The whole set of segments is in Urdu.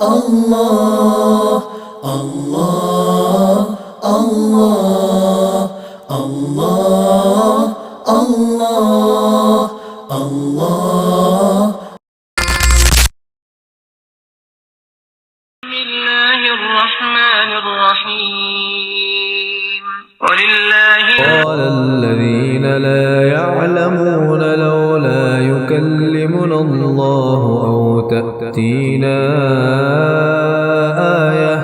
اللہ اللہ اللہ اللہ اللہ اللہ بسم اللہ الرحمن الرحیم وللہ قال الذين لا يعلمون لولا يكلمنا الله أو تأتينا آية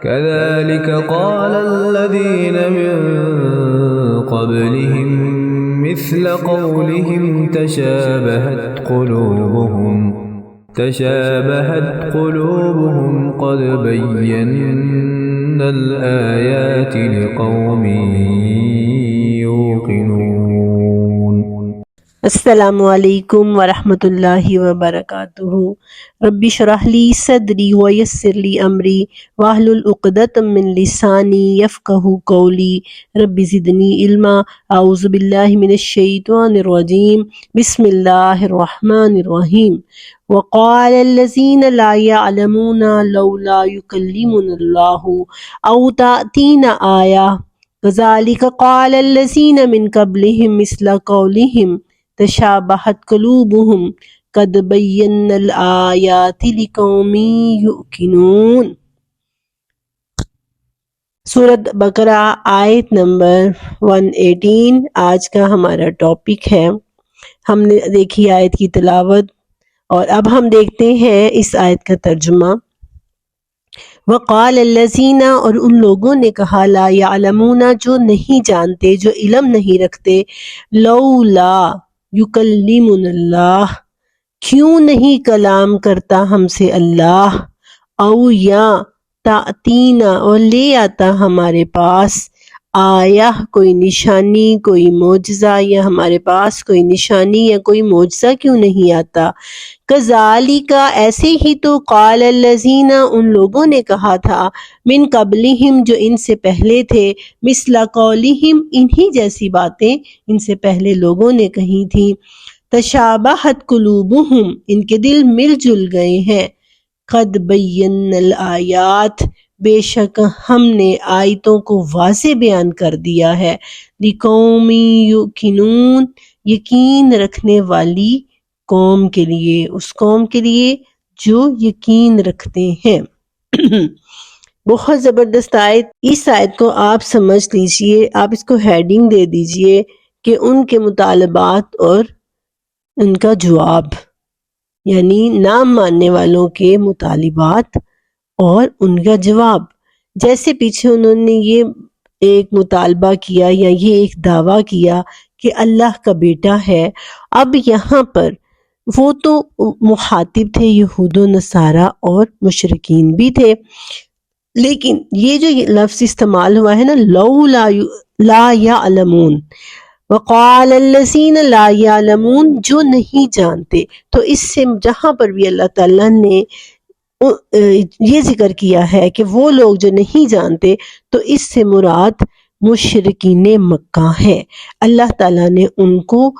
كذلك قال الذين من قبلهم مثل قولهم تشابهت قلوبهم قد بينا الآيات لقوم يوقنون. السلام علیکم ورحمۃ اللہ وبرکاتہ. رب اشرح لی صدری ویسر لی امری واحلل عقدۃ من لسانی یفقہوا قولی. رب زدنی علما. اعوذ باللہ من الشیطان الرجیم. بسم اللہ الرحمن الرحیم. وقال الذین لا يعلمون لولا يكلمنا اللہ او تأتینا آیہ كذلك قال الذین من قبلهم مثل قولهم تشابهت قلوبهم قد بينا الآيات لقوم يؤمنون. سورۃ بقرہ آیت نمبر 118 آج کا ہمارا ٹاپک ہے. ہم نے دیکھی آیت کی تلاوت اور اب ہم دیکھتے ہیں اس آیت کا ترجمہ. وقال الذین، اور ان لوگوں نے کہا، لا یعلمون، جو نہیں جانتے، جو علم نہیں رکھتے، لولا یکلمنا اللہ، کیوں نہیں کلام کرتا ہم سے اللہ، او یا تأتینا، اور لے آتا ہمارے پاس، آیہ کوئی نشانی، کوئی معجزہ، یا ہمارے پاس کوئی نشانی یا کوئی معجزہ کیوں نہیں آتا. کذالک، ایسے ہی تو، قال الذین، ان لوگوں نے کہا تھا، من قبلہم، جو ان سے پہلے تھے، مثل قولہم، انہی جیسی باتیں ان سے پہلے لوگوں نے کہی تھیں. تشابہت قلوبہم، ان کے دل مل جل گئے ہیں. قد بینا الآیات، بے شک ہم نے آیتوں کو واضح بیان کر دیا ہے. لقوم یوقنون، یقین رکھنے والی قوم کے لیے، اس قوم کے لیے جو یقین رکھتے ہیں. بہت زبردست آیت. اس آیت کو آپ سمجھ لیجئے، آپ اس کو ہیڈنگ دے دیجئے کہ ان کے مطالبات اور ان کا جواب، یعنی نہ ماننے والوں کے مطالبات اور ان کا جواب. جیسے پیچھے انہوں نے یہ ایک مطالبہ کیا یا یہ ایک دعویٰ کیا کہ اللہ کا بیٹا ہے، اب یہاں پر وہ تو مخاطب تھے یہود و نصارہ اور مشرکین بھی تھے، لیکن یہ جو لفظ استعمال ہوا ہے نا، لولا لا یعلمون، وقال الذین لا یعلمون، جو نہیں جانتے، تو اس سے جہاں پر بھی اللہ تعالیٰ نے یہ ذکر کیا ہے کہ وہ لوگ جو نہیں جانتے، تو اس سے مراد مشرکین مکہ ہے. اللہ تعالیٰ نے ان کو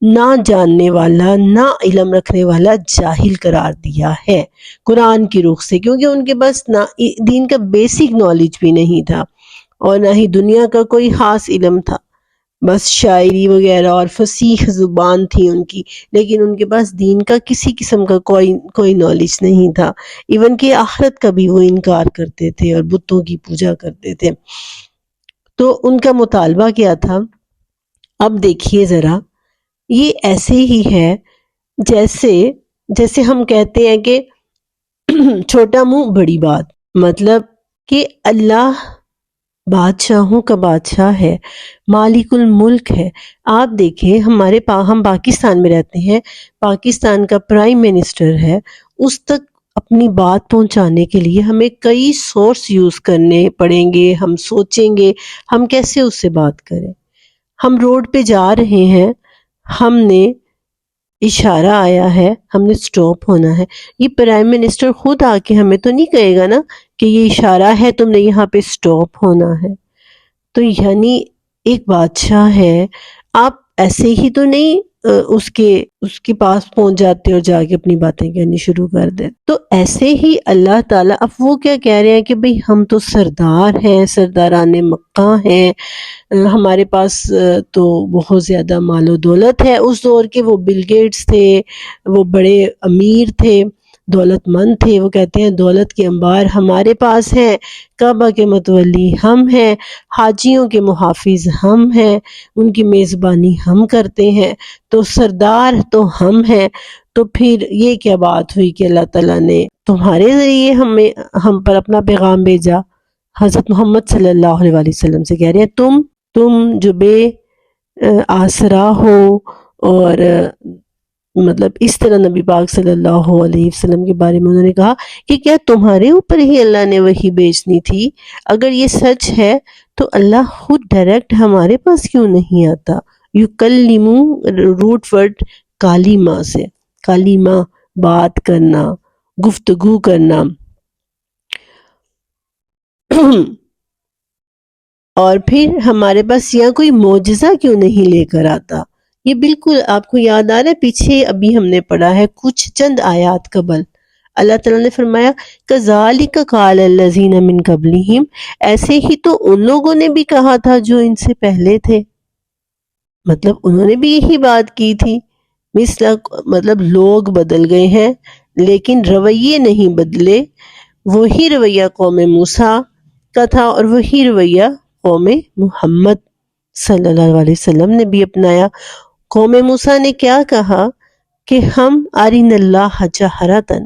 نہ جاننے والا، نہ علم رکھنے والا، جاہل قرار دیا ہے قرآن کی رخ سے، کیونکہ ان کے پاس نہ دین کا بیسک نالج بھی نہیں تھا اور نہ ہی دنیا کا کوئی خاص علم تھا. بس شاعری وغیرہ اور فصیح زبان تھی ان کی، لیکن ان کے پاس دین کا کسی قسم کا کوئی نالج نہیں تھا. ایون کہ آخرت کا بھی وہ انکار کرتے تھے اور بتوں کی پوجا کرتے تھے. تو ان کا مطالبہ کیا تھا؟ اب دیکھیے ذرا، یہ ایسے ہی ہے جیسے ہم کہتے ہیں کہ چھوٹا منہ بڑی بات، مطلب کہ اللہ بادشاہوں کا بادشاہ ہے، مالک الملک ہے. آپ دیکھیں ہم پاکستان میں رہتے ہیں، پاکستان کا پرائم منسٹر ہے، اس تک اپنی بات پہنچانے کے لیے ہمیں کئی سورس یوز کرنے پڑیں گے. ہم سوچیں گے ہم کیسے اس سے بات کریں. ہم روڈ پہ جا رہے ہیں، ہم نے اشارہ آیا ہے، ہم نے سٹاپ ہونا ہے، یہ پرائم منسٹر خود آ کے ہمیں تو نہیں کہے گا نا کہ یہ اشارہ ہے، تم نے یہاں پہ سٹاپ ہونا ہے. تو یعنی ایک بادشاہ ہے، آپ ایسے ہی تو نہیں اس کے پاس پہنچ جاتے اور جا کے اپنی باتیں کہنی شروع کر دے. تو ایسے ہی اللہ تعالیٰ اب وہ کیا کہہ رہے ہیں کہ بھئی ہم تو سردار ہیں، سرداران مکہ ہیں، ہمارے پاس تو بہت زیادہ مال و دولت ہے. اس دور کے وہ بل گیٹس تھے، وہ بڑے امیر تھے، دولت مند تھے. وہ کہتے ہیں دولت کے انبار ہمارے پاس ہیں، کعبہ کے متولی ہم ہیں، حاجیوں کے محافظ ہم ہیں، ان کی میزبانی ہم کرتے ہیں، تو سردار تو ہم ہیں. تو پھر یہ کیا بات ہوئی کہ اللہ تعالیٰ نے تمہارے ذریعے ہم پر اپنا پیغام بھیجا. حضرت محمد صلی اللہ علیہ وآلہ وسلم سے کہہ رہے ہیں تم جو بے آسرا ہو، اور مطلب اس طرح نبی پاک صلی اللہ علیہ وسلم کے بارے میں انہوں نے کہا کہ کیا تمہارے اوپر ہی اللہ نے وحی بھیجنی تھی؟ اگر یہ سچ ہے تو اللہ خود ڈائریکٹ ہمارے پاس کیوں نہیں آتا؟ یکلمو روٹ ورڈ کالیمہ سے، کالیمہ بات کرنا، گفتگو کرنا. اور پھر ہمارے پاس یہاں کوئی معجزہ کیوں نہیں لے کر آتا؟ یہ بالکل آپ کو یاد آ رہا ہے، پیچھے ابھی ہم نے پڑھا ہے کچھ چند آیات قبل. اللہ تعالیٰ نے فرمایا کَذَلِكَ قَالَ الَّذِينَ مِن قَبْلِهِمْ، ایسے ہی تو ان لوگوں نے بھی کہا تھا جو ان سے پہلے تھے. مطلب انہوں نے بھی یہی بات کی تھی. مطلب لوگ بدل گئے ہیں لیکن رویے نہیں بدلے. وہی رویہ قوم موسیٰ کا تھا اور وہی رویہ قوم محمد صلی اللہ علیہ وسلم نے بھی اپنایا. قوم موسیٰ نے کیا کہا کہ ہم ارین اللہ جہرتاً،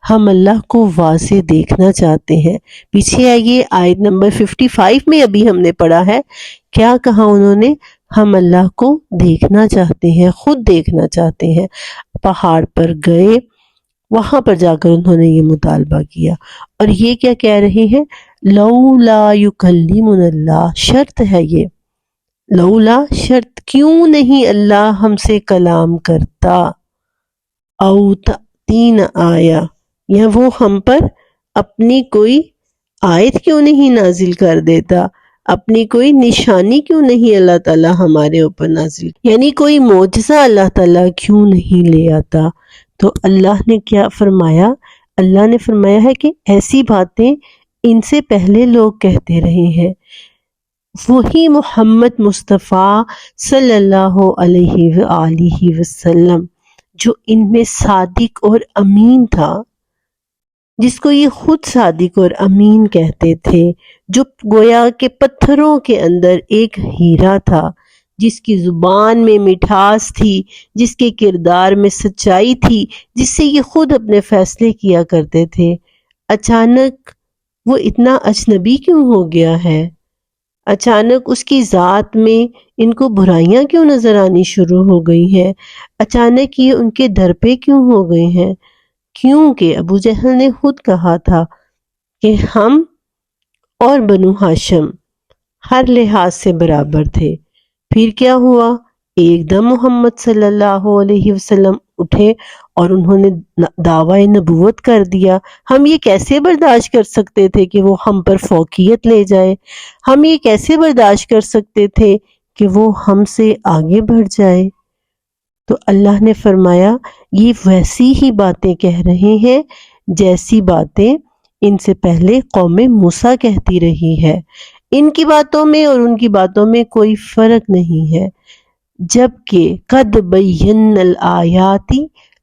ہم اللہ کو واضح دیکھنا چاہتے ہیں. پیچھے آئیے آیت نمبر 55 میں ابھی ہم نے پڑھا ہے کیا کہا انہوں نے، ہم اللہ کو دیکھنا چاہتے ہیں، خود دیکھنا چاہتے ہیں. پہاڑ پر گئے، وہاں پر جا کر انہوں نے یہ مطالبہ کیا. اور یہ کیا کہہ رہے ہیں، لولا یکلمنا اللہ، شرط ہے یہ، لولا شرط، کیوں نہیں اللہ ہم سے کلام کرتا، او تین آیا، یا وہ ہم پر اپنی کوئی آیت کیوں نہیں نازل کر دیتا، اپنی کوئی نشانی کیوں نہیں اللہ تعالیٰ ہمارے اوپر نازل، یعنی کوئی معجزہ اللہ تعالیٰ کیوں نہیں لے آتا. تو اللہ نے کیا فرمایا، اللہ نے فرمایا ہے کہ ایسی باتیں ان سے پہلے لوگ کہتے رہے ہیں. وہی محمد مصطفیٰ صلی اللہ علیہ وآلہ وسلم جو ان میں صادق اور امین تھا، جس کو یہ خود صادق اور امین کہتے تھے، جو گویا کہ پتھروں کے اندر ایک ہیرا تھا، جس کی زبان میں مٹھاس تھی، جس کے کردار میں سچائی تھی، جس سے یہ خود اپنے فیصلے کیا کرتے تھے. اچانک وہ اتنا اجنبی کیوں ہو گیا ہے؟ اچانک اس کی ذات میں ان کو برائیاں کیوں نظر آنی شروع ہو گئی ہیں؟ اچانک یہ ان کے در پہ کیوں ہو گئے ہیں؟ کیونکہ ابو جہل نے خود کہا تھا کہ ہم اور بنو ہاشم ہر لحاظ سے برابر تھے. پھر کیا ہوا، ایک دم محمد صلی اللہ علیہ وسلم اٹھے اور انہوں نے دعوی نبوت کر دیا. ہم یہ کیسے برداشت کر سکتے تھے کہ وہ ہم پر فوقیت لے جائے؟ ہم یہ کیسے برداشت کر سکتے تھے کہ وہ ہم سے آگے بڑھ جائے؟ تو اللہ نے فرمایا یہ ویسی ہی باتیں کہہ رہے ہیں جیسی باتیں ان سے پہلے قوم موسیٰ کہتی رہی ہے. ان کی باتوں میں اور ان کی باتوں میں کوئی فرق نہیں ہے، جبکہ قد بینا الآیات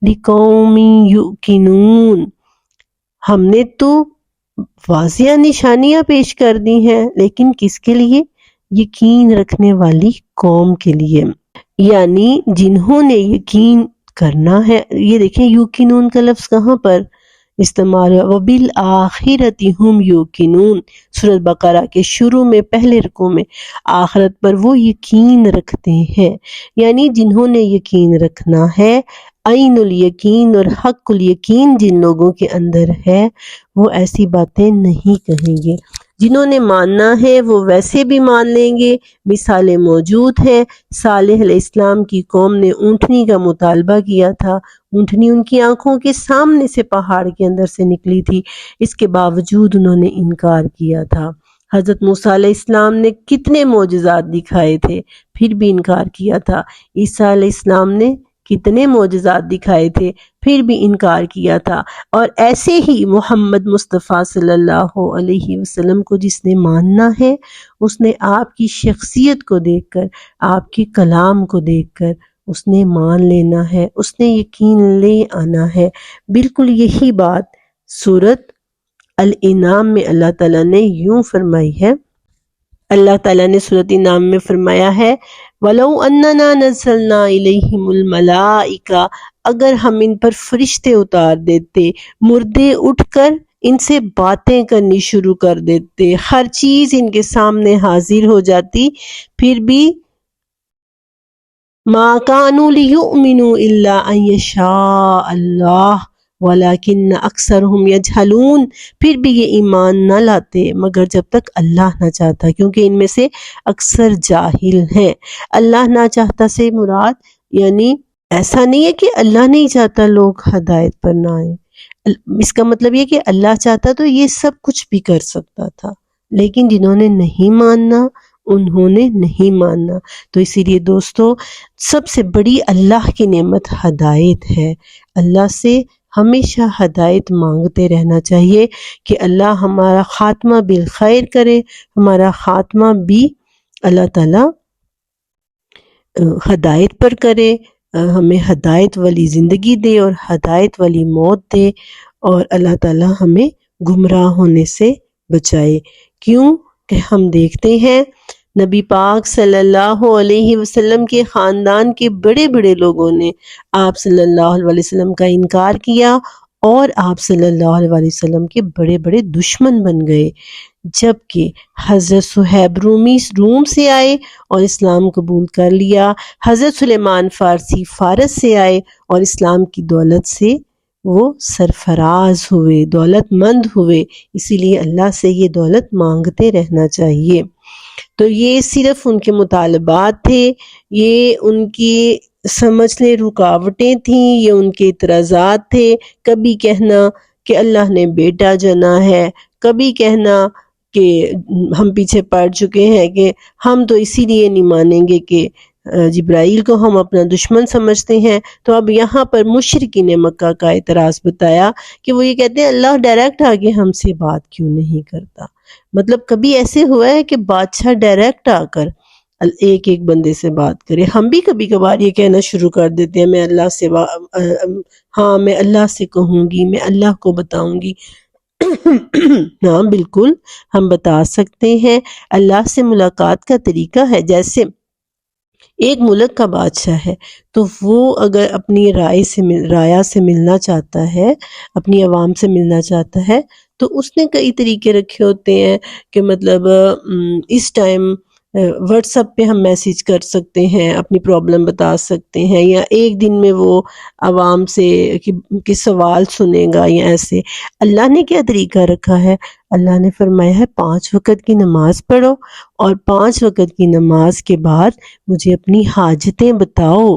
لقوم یوقنون، ہم نے تو واضح نشانیاں پیش کر دی ہیں، لیکن کس کے لیے؟ یقین رکھنے والی قوم کے لیے، یعنی جنہوں نے یقین کرنا ہے. یہ دیکھیں یوقنون کا لفظ کہاں پر استعمال ہے، وَبِالْآخِرَةِ هُمْ يُوقِنُونَ، سورۃ بقرہ کے شروع میں پہلے رکوع میں، آخرت پر وہ یقین رکھتے ہیں. یعنی جنہوں نے یقین رکھنا ہے، عین الیقین اور حق الیقین جن لوگوں کے اندر ہے، وہ ایسی باتیں نہیں کہیں گے. جنہوں نے ماننا ہے وہ ویسے بھی مان لیں گے. مثالیں موجود ہیں. صالح علیہ السلام کی قوم نے اونٹنی کا مطالبہ کیا تھا، اونٹنی ان کی آنکھوں کے سامنے سے پہاڑ کے اندر سے نکلی تھی، اس کے باوجود انہوں نے انکار کیا تھا. حضرت موسیٰ علیہ السلام نے کتنے معجزات دکھائے تھے، پھر بھی انکار کیا تھا۔ عیسیٰ علیہ السلام نے کتنے معجزات دکھائے تھے، پھر بھی انکار کیا تھا۔ اور ایسے ہی محمد مصطفیٰ صلی اللہ علیہ وسلم کو جس نے ماننا ہے، اس نے آپ کی شخصیت کو دیکھ کر، آپ کے کلام کو دیکھ کر اس نے مان لینا ہے، اس نے یقین لے آنا ہے۔ بالکل یہی بات سورۃ الانعام میں اللہ تعالیٰ نے یوں فرمائی ہے۔ اللہ تعالیٰ نے سورۃ انعام میں فرمایا ہے وَلَوْ أَنَّنَا نَزَّلْنَا إِلَيْهِمُ الْمَلَائِكَةَ، اگر ہم ان پر فرشتے اتار دیتے، مردے اٹھ کر ان سے باتیں کرنی شروع کر دیتے، ہر چیز ان کے سامنے حاضر ہو جاتی، پھر بھی مَا كَانُوا لِيُؤْمِنُوا إِلَّا أَن يَشَاءَ اللَّهُ وَلَكِنَّ أَكْثَرَهُمْ يَجْهَلُونَ، پھر بھی یہ ایمان نہ لاتے مگر جب تک اللہ نہ چاہتا، کیونکہ ان میں سے اکثر جاہل ہیں۔ اللہ نہ چاہتا سے مراد یعنی ایسا نہیں ہے کہ اللہ نہیں چاہتا لوگ ہدایت پر نہ آئیں، اس کا مطلب یہ کہ اللہ چاہتا تو یہ سب کچھ بھی کر سکتا تھا، لیکن جنہوں نے نہیں ماننا انہوں نے نہیں ماننا۔ تو اسی لیے دوستو، سب سے بڑی اللہ کی نعمت ہدایت ہے۔ اللہ سے ہمیشہ ہدایت مانگتے رہنا چاہیے کہ اللہ ہمارا خاتمہ بالخیر کرے، ہمارا خاتمہ بھی اللہ تعالیٰ ہدایت پر کرے، ہمیں ہدایت والی زندگی دے اور ہدایت والی موت دے، اور اللہ تعالیٰ ہمیں گمراہ ہونے سے بچائے۔ کیوں کہ ہم دیکھتے ہیں نبی پاک صلی اللہ علیہ وسلم کے خاندان کے بڑے بڑے لوگوں نے آپ صلی اللہ علیہ وسلم کا انکار کیا اور آپ صلی اللہ علیہ وسلم کے بڑے بڑے دشمن بن گئے، جبکہ حضرت صہیب رومی روم سے آئے اور اسلام قبول کر لیا، حضرت سلیمان فارسی فارس سے آئے اور اسلام کی دولت سے وہ سرفراز ہوئے، دولت مند ہوئے۔ اسی لیے اللہ سے یہ دولت مانگتے رہنا چاہیے۔ تو یہ صرف ان کے مطالبات تھے، یہ ان کی سمجھ لیں رکاوٹیں تھیں، یہ ان کے اعتراضات تھے۔ کبھی کہنا کہ اللہ نے بیٹا جنا ہے، کبھی کہنا کہ ہم پیچھے پڑ چکے ہیں کہ ہم تو اسی لیے نہیں مانیں گے کہ جبرائیل کو ہم اپنا دشمن سمجھتے ہیں۔ تو اب یہاں پر مشرکین مکہ کا اعتراض بتایا کہ وہ یہ کہتے ہیں اللہ ڈائریکٹ آگے ہم سے بات کیوں نہیں کرتا۔ مطلب کبھی ایسے ہوا ہے کہ بادشاہ ڈائریکٹ آ کر ایک ایک بندے سے بات کرے؟ ہم بھی کبھی کبھار یہ کہنا شروع کر دیتے ہیں میں اللہ سے ہاں میں اللہ سے کہوں گی، میں اللہ کو بتاؤں گی۔ ہاں بالکل ہم بتا سکتے ہیں، اللہ سے ملاقات کا طریقہ ہے۔ جیسے ایک ملک کا بادشاہ ہے تو وہ اگر اپنی رعایا سے ملنا چاہتا ہے، اپنی عوام سے ملنا چاہتا ہے، تو اس نے کئی طریقے رکھے ہوتے ہیں کہ مطلب اس ٹائم واٹس ایپ پہ ہم میسیج کر سکتے ہیں، اپنی پرابلم بتا سکتے ہیں، یا ایک دن میں وہ عوام سے کہ سوال سنے گا، یا ایسے۔ اللہ نے کیا طریقہ رکھا ہے؟ اللہ نے فرمایا ہے 5 وقت کی نماز پڑھو، اور 5 وقت کی نماز کے بعد مجھے اپنی حاجتیں بتاؤ،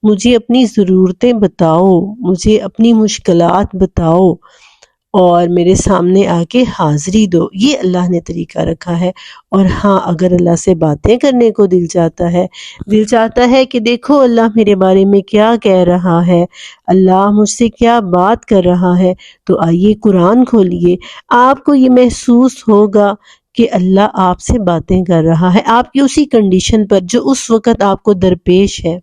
مجھے اپنی ضرورتیں بتاؤ، مجھے اپنی مشکلات بتاؤ، اور میرے سامنے آ کے حاضری دو۔ یہ اللہ نے طریقہ رکھا ہے۔ اور ہاں اگر اللہ سے باتیں کرنے کو دل چاہتا ہے کہ دیکھو اللہ میرے بارے میں کیا کہہ رہا ہے، اللہ مجھ سے کیا بات کر رہا ہے، تو آئیے قرآن کھولیے، آپ کو یہ محسوس ہوگا کہ اللہ آپ سے باتیں کر رہا ہے، آپ کی اسی کنڈیشن پر جو اس وقت آپ کو درپیش ہے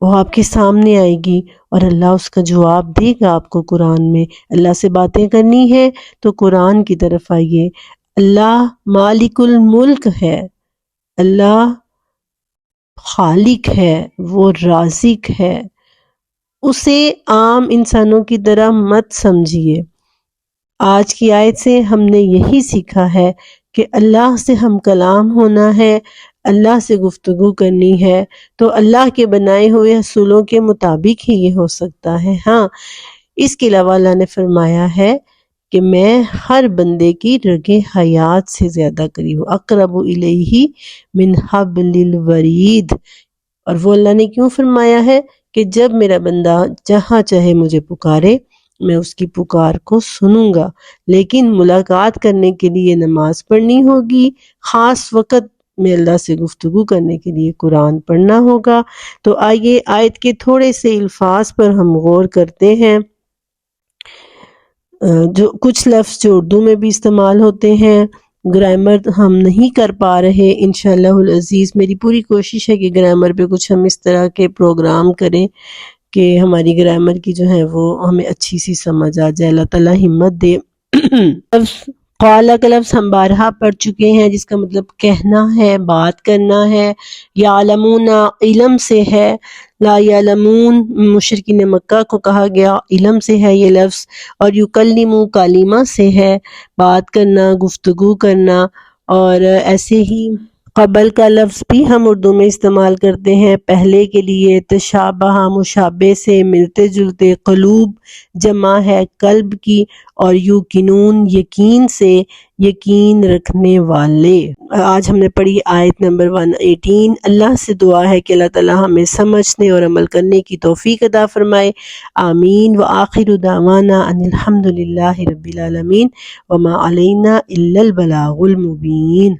وہ آپ کے سامنے آئے گی، اور اللہ اس کا جواب دے گا آپ کو قرآن میں۔ اللہ سے باتیں کرنی ہے تو قرآن کی طرف آئیے۔ اللہ مالک الملک ہے، اللہ خالق ہے، وہ رازق ہے، اسے عام انسانوں کی طرح مت سمجھیے۔ آج کی آیت سے ہم نے یہی سیکھا ہے کہ اللہ سے ہم کلام ہونا ہے، اللہ سے گفتگو کرنی ہے، تو اللہ کے بنائے ہوئے اصولوں کے مطابق ہی یہ ہو سکتا ہے۔ ہاں اس کے علاوہ اللہ نے فرمایا ہے کہ میں ہر بندے کی رگ حیات سے زیادہ قریب ہوں، اقرب الیہ من حبل الورید۔ اور وہ اللہ نے کیوں فرمایا ہے کہ جب میرا بندہ جہاں چاہے مجھے پکارے میں اس کی پکار کو سنوں گا، لیکن ملاقات کرنے کے لیے نماز پڑھنی ہوگی، خاص وقت میں اللہ سے گفتگو کرنے کے لیے قرآن پڑھنا ہوگا۔ تو آئیے آیت کے تھوڑے سے الفاظ پر ہم غور کرتے ہیں۔ جو کچھ لفظ جو اردو میں بھی استعمال ہوتے ہیں، گرامر ہم نہیں کر پا رہے، انشاءاللہ العزیز میری پوری کوشش ہے کہ گرامر پہ کچھ ہم اس طرح کے پروگرام کریں کہ ہماری گرامر کی جو ہے وہ ہمیں اچھی سی سمجھ آ جائے، اللہ تعالیٰ ہمت دے۔ قالا کا لفظ ہم بارہا پڑھ چکے ہیں، جس کا مطلب کہنا ہے، بات کرنا ہے۔ یعلمون علم سے ہے، لا یعلمون مشرکین مکہ کو کہا گیا، علم سے ہے یہ لفظ، اور یکلمو کلمہ سے ہے، بات کرنا، گفتگو کرنا۔ اور ایسے ہی قبل کا لفظ بھی ہم اردو میں استعمال کرتے ہیں پہلے کے لیے، تشابہ مشابہ سے ملتے جلتے، قلوب جمع ہے قلب کی، اور یوقنون یقین سے، یقین رکھنے والے۔ آج ہم نے پڑھی آیت نمبر 118۔ اللہ سے دعا ہے کہ اللہ تعالی ہمیں سمجھنے اور عمل کرنے کی توفیق عطا فرمائے، آمین۔ وآخر دعوانا ان الحمد للہ رب العالمین، وما علینا الا البلاغ المبین۔